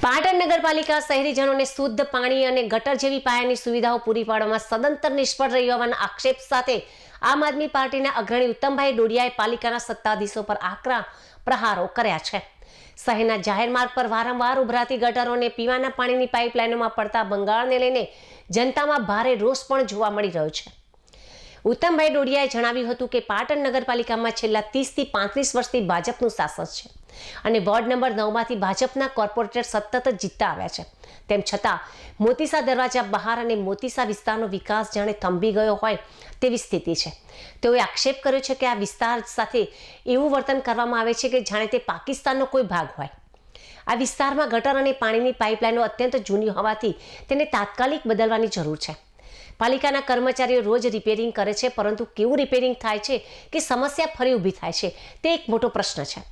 પાટણ નગરપાલિકા શહેરીજનોને શુદ્ધ પાણી અને ગટર જેવી પાયાની સુવિધાઓ પૂરી પાડવામાં સદંતર નિષ્ફળ રહી હોવાના આક્ષેપ સાથે આમ આદમી પાર્ટીના અગ્રણી ઉત્તમભાઈ ડોડિયાએ પાલિકાના સત્તાધીશો પર આકરા પ્રહારો કર્યા છે। શહેરના જાહેર માર્ગ પર વારંવાર ઉભરાતી ગટરો અને પીવાના પાણીની પાઇપલાઇનોમાં પડતા ભંગાણને લઈને જનતામાં ભારે રોષ પણ જોવા મળી રહ્યો છે। ઉત્તમભાઈ ડોડિયાએ જણાવ્યું હતું કે પાટણ નગરપાલિકામાં છેલ્લા 30 થી 35 વર્ષથી ભાજપનું શાસન છે અને વોર્ડ નંબર 9 માંથી ભાજપના કોર્પોરેટર સતત જીતતા આવ્યા છે। તેમ છતાં મોતીસા દરવાજા બહાર અને મોતીસા વિસ્તારનો વિકાસ જાણે થંભી ગયો હોય તેવી સ્થિતિ છે। તેઓએ આક્ષેપ કર્યો છે કે આ વિસ્તાર સાથે એવું વર્તન કરવામાં આવે છે કે જાણે તે પાકિસ્તાનનો કોઈ ભાગ હોય। આ વિસ્તારમાં ગટર અને પાણીની પાઇપલાઇનો અત્યંત જૂની હોવાથી તેને તાત્કાલિક બદલવાની જરૂર છે। પાલિકાના કર્મચારીઓ રોજ રિપેરિંગ કરે છે, પરંતુ કેવું રિપેરિંગ થાય છે કે સમસ્યા ફરી ઊભી થાય છે તે એક મોટો પ્રશ્ન છે।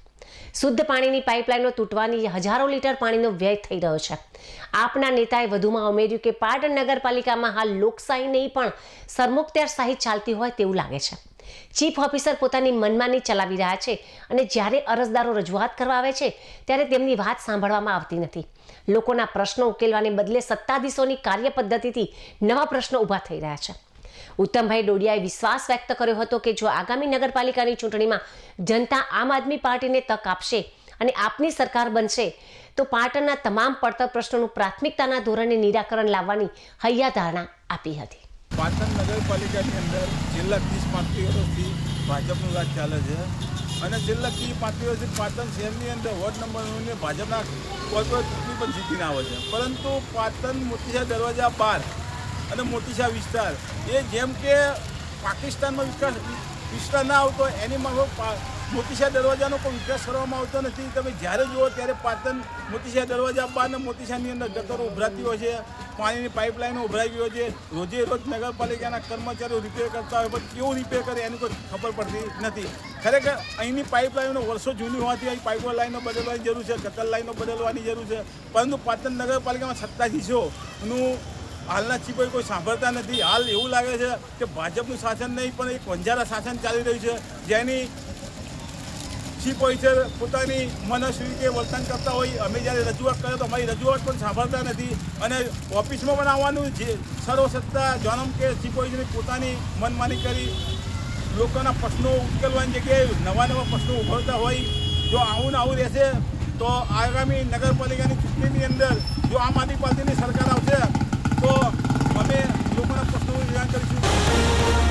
શુદ્ધ પાણીની પાઇપલાઇનો તૂટવાની હજારો લીટર પાણીનો વ્યય થઈ રહ્યો છે। આપના નેતાએ વધુમાં ઉમેર્યું કે પાટણ નગરપાલિકામાં હાલ લોકશાહી નહીં પણ સરમુખત્યારશાહી ચાલતી હોય તેવું લાગે છે। ચીફ ઓફિસર પોતાની મનમાની ચલાવી રહ્યા છે અને જ્યારે અરજદારો રજૂઆત કરવા આવે છે ત્યારે તેમની વાત સાંભળવામાં આવતી નથી। લોકોના પ્રશ્નો ઉકેલવાને બદલે સત્તાધીશોની કાર્ય પદ્ધતિથી નવા પ્રશ્નો ઊભા થઈ રહ્યા છે। ઉત્તમભાઈ ડોડિયાએ વિશ્વાસ વ્યક્ત કર્યો હતો કે જો આગામી નગરપાલિકાની ચૂંટણીમાં જનતા આમ આદમી પાર્ટીને તક આપશે અને આપની સરકાર બનશે તો પાટણના તમામ પડતર પ્રશ્નોનું પ્રાથમિકતાના ધોરણે નિરાકરણ લાવવાની હૈયાધારણા આપી હતી। પાટણ નગરપાલિકાની અંદર છેલ્લા 30-35 વર્ષથી ભાજપનું રાજ ચાલે છે અને છેલ્લા 30-35 વર્ષથી પાટણ શહેરની અંદર વોર્ડ નંબર 9 ભાજપના કોર્પોરેટ ચૂંટણી પણ જીતીને આવે છે, પરંતુ પાટણ મોતીસા દરવાજા બહાર અને મોતીસા વિસ્તાર એ જેમ કે પાકિસ્તાનમાં વિસ્તાર ના આવતો એની માફક મોતીસા દરવાજાનો કોઈ વિકાસ કરવામાં આવતો નથી। તમે જ્યારે જુઓ ત્યારે પાટણ મોતીસા દરવાજા બહાર અને મોતીસાની અંદર ગટરો ઉભરાતી હોય છે, પાણીની પાઇપલાઇનો ઉભરાઈ ગયો છે। રોજે રોજ નગરપાલિકાના કર્મચારીઓ રિપેર કરતા હોય, પણ કેવું રિપેર કરે એની કોઈ ખબર પડતી નથી। ખરેખર અહીંની પાઇપલાઇનો વર્ષો જૂની હોવાથી અહીં પાઇપ લાઇનો બદલવાની જરૂર છે, ગટર લાઇનો બદલવાની જરૂર છે, પરંતુ પાટણ નગરપાલિકામાં સત્તાધીશોનું હાલના ચીફોએ કોઈ સાંભળતા નથી। હાલ એવું લાગે છે કે ભાજપનું શાસન નહીં પણ એક વંજારા શાસન ચાલી રહ્યું છે, જેની ચીફ ઓફિસર પોતાની મનસ્વી રીતે વર્તન કરતા હોય। અમે જ્યારે રજૂઆત કરીએ તો અમારી રજૂઆત પણ સાંભળતા નથી અને ઓફિસમાં પણ આવવાનું જે સર્વસત્તા જન્મ કે ચીફ ઓફિસરની પોતાની મનમાની કરી લોકોના પ્રશ્નો ઉકેલવાની જગ્યાએ નવા પ્રશ્નો ઉભરતા હોય। જો આવું ને આવું રહેશે તો આગામી નગરપાલિકાની ચૂંટણીની અંદર જો આમ આદમી પાર્ટીની સરકાર આવશે તો અમે લોકોના પ્રશ્નોનું નિરાકરણ કરીશું।